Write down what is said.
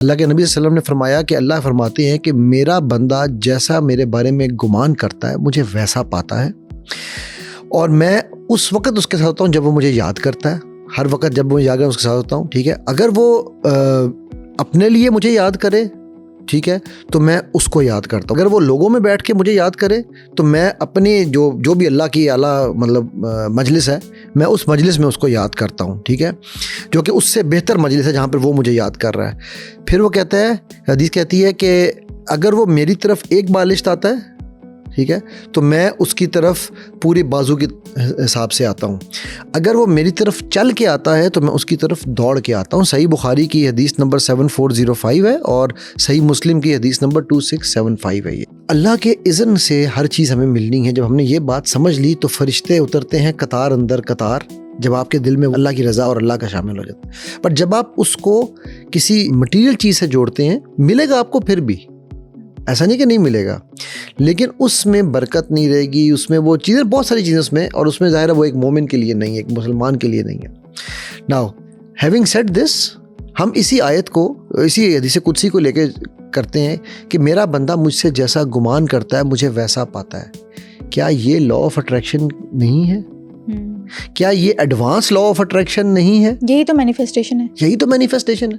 اللہ کے نبی صلی اللہ علیہ وسلم نے فرمایا کہ اللہ فرماتے ہیں کہ میرا بندہ جیسا میرے بارے میں گمان کرتا ہے مجھے ویسا پاتا ہے، اور میں اس وقت اس کے ساتھ ہوتا ہوں جب وہ مجھے یاد کرتا ہے. ہر وقت جب وہ یاد کرتا ہے اس کے ساتھ ہوتا ہوں. ٹھیک ہے، اگر وہ اپنے لیے مجھے یاد کرے، ٹھیک ہے، تو میں اس کو یاد کرتا ہوں. اگر وہ لوگوں میں بیٹھ کے مجھے یاد کرے تو میں اپنی جو بھی اللہ کی اعلیٰ مطلب مجلس ہے، میں اس مجلس میں اس کو یاد کرتا ہوں. ٹھیک ہے، جو کہ اس سے بہتر مجلس ہے جہاں پر وہ مجھے یاد کر رہا ہے. پھر وہ کہتا ہے، حدیث کہتی ہے کہ اگر وہ میری طرف ایک بالشت آتا ہے، ٹھیک ہے، تو میں اس کی طرف پوری بازو کے حساب سے آتا ہوں. اگر وہ میری طرف چل کے آتا ہے تو میں اس کی طرف دوڑ کے آتا ہوں. صحیح بخاری کی حدیث نمبر 7405 ہے اور صحیح مسلم کی حدیث نمبر 2675 ہے. یہ اللہ کے اذن سے ہر چیز ہمیں ملنی ہے. جب ہم نے یہ بات سمجھ لی تو فرشتے اترتے ہیں قطار اندر قطار، جب آپ کے دل میں اللہ کی رضا اور اللہ کا شامل ہو جاتا ہے. پر جب آپ اس کو کسی مٹیریل چیز سے جوڑتے ہیں، ملے گا آپ کو پھر بھی، ایسا نہیں کہ نہیں ملے گا، لیکن اس میں برکت نہیں رہے گی. اس میں وہ چیزیں، بہت ساری چیزیں اس میں، اور اس میں ظاہر ہے وہ ایک مومن کے لیے نہیں ہے، ایک مسلمان کے لیے نہیں ہے. ناؤ ہیونگ سیڈ دس، ہم اسی آیت کو، اسی حدیث قدسی کو لے کے کرتے ہیں کہ میرا بندہ مجھ سے جیسا گمان کرتا ہے مجھے ویسا پاتا ہے. کیا یہ لا آف اٹریکشن نہیں ہے؟ کیا یہ ایڈوانس لا آف اٹریکشن نہیں ہے؟ یہی تو مینیفیسٹیشن ہے. یہی تو مینیفیسٹیشن ہے.